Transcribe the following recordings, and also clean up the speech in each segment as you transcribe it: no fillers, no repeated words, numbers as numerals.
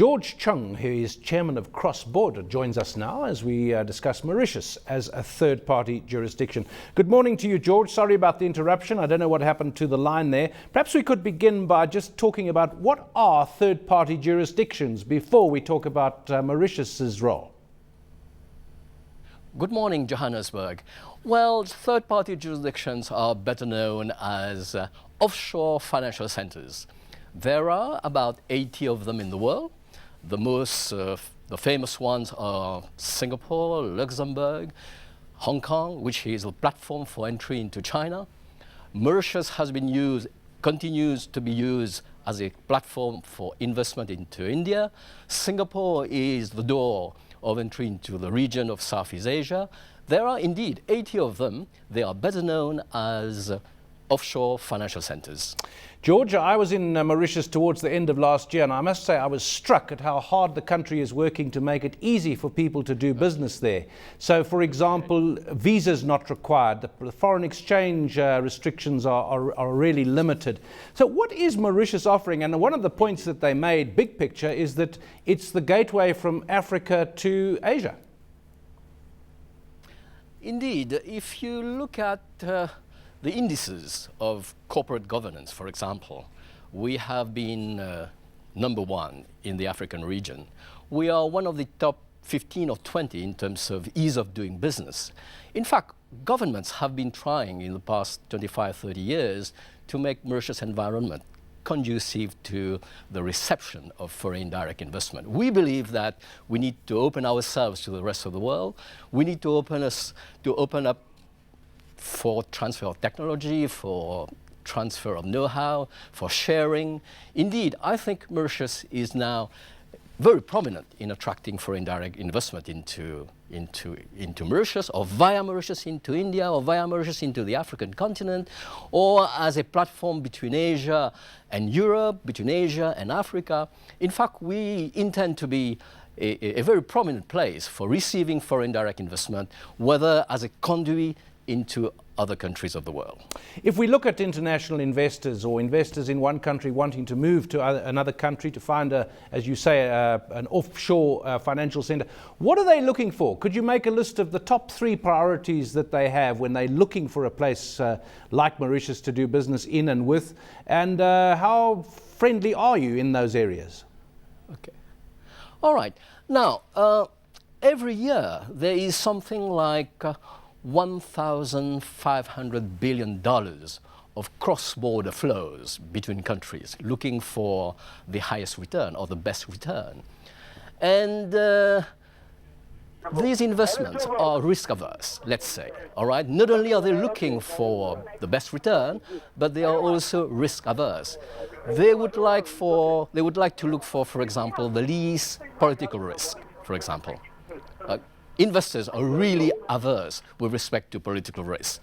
George Chung, who is chairman of Kross Border, joins us now as we discuss Mauritius as a third-party jurisdiction. Good morning to you, George. Sorry about the interruption. I don't know what happened to the line there. Perhaps we could begin by just talking about what are third-party jurisdictions before we talk about Mauritius's role. Good morning, Johannesburg. Well, third-party jurisdictions are better known as offshore financial centers. There are about 80 of them in the world. The famous ones are Singapore, Luxembourg, Hong Kong, which is a platform for entry into China. Mauritius continues to be used as a platform for investment into India. Singapore is the door of entry into the region of Southeast Asia. There are indeed 80 of them. They are better known as offshore financial centers. George, I was in Mauritius towards the end of last year, and I must say I was struck at how hard the country is working to make it easy for people to do business there. So, for example, visas not required, the foreign exchange restrictions are really limited. So what is Mauritius offering? And one of the points that they made, big picture, is that it's the gateway from Africa to Asia. Indeed, if you look at the indices of corporate governance, for example, we have been number one in the African region. We are one of the top 15 or 20 in terms of ease of doing business. In fact, governments have been trying in the past 25, 30 years to make Mauritius environment conducive to the reception of foreign direct investment. We believe that we need to open ourselves to the rest of the world. We need to open up for transfer of technology, for transfer of know-how, for sharing. Indeed, I think Mauritius is now very prominent in attracting foreign direct investment into Mauritius, or via Mauritius into India, or via Mauritius into the African continent, or as a platform between Asia and Europe, between Asia and Africa. In fact, we intend to be a very prominent place for receiving foreign direct investment, whether as a conduit into other countries of the world. If we look at international investors or investors in one country wanting to move to another country to find, as you say, an offshore financial center, what are they looking for? Could you make a list of the top 3 priorities that they have when they're looking for a place like Mauritius to do business in and with? And how friendly are you in those areas? Okay. All right. Now, every year there is something like $1,500 billion of cross-border flows between countries looking for the highest return or the best return. And these investments are risk-averse, let's say, all right? Not only are they looking for the best return, but they are also risk-averse. They would like to look for example, the least political risk, for example. Investors are really averse with respect to political risk.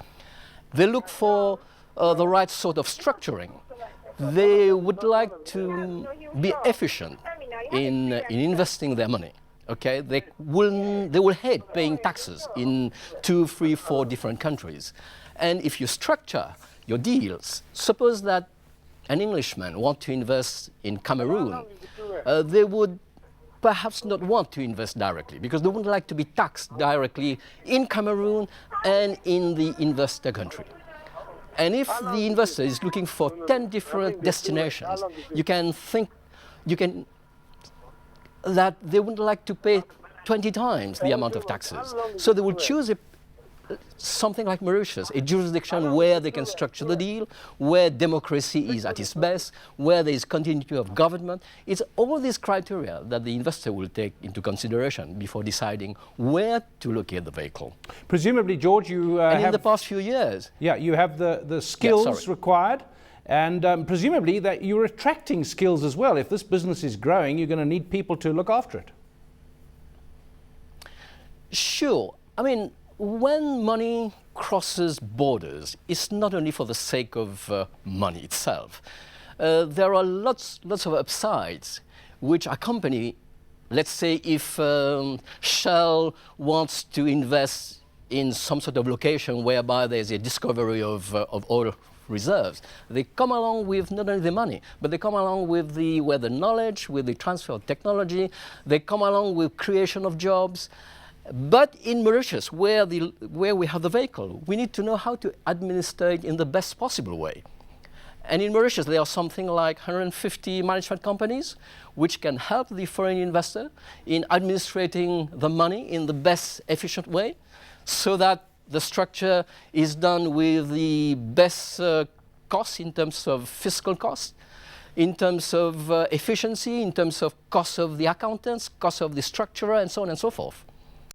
They look for the right sort of structuring. They would like to be efficient in investing their money. Okay, they will hate paying taxes in 2, 3, 4 different countries. And if you structure your deals, suppose that an Englishman wants to invest in Cameroon, they would perhaps not want to invest directly because they wouldn't like to be taxed directly in Cameroon and in the investor country. And if the investor is looking for 10 different destinations, you can think that they wouldn't like to pay 20 times the amount of taxes. So they will choose something like Mauritius, a jurisdiction where they can structure the deal, where democracy is at its best, where there is continuity of government. It's all these criteria that the investor will take into consideration before deciding where to locate the vehicle. Presumably, George, you and in the past few years. Yeah, you have the skills required, and presumably that you're attracting skills as well. If this business is growing, you're going to need people to look after it. Sure. I mean, when money crosses borders, it's not only for the sake of money itself. There are lots of upsides which accompany, let's say, if Shell wants to invest in some sort of location whereby there's a discovery of oil reserves. They come along with not only the money, but they come along with the knowledge, with the transfer of technology. They come along with creation of jobs. But in Mauritius, where we have the vehicle, we need to know how to administer it in the best possible way. And in Mauritius, there are something like 150 management companies which can help the foreign investor in administrating the money in the best efficient way, so that the structure is done with the best cost in terms of fiscal cost, in terms of efficiency, in terms of cost of the accountants, cost of the structurer, and so on and so forth.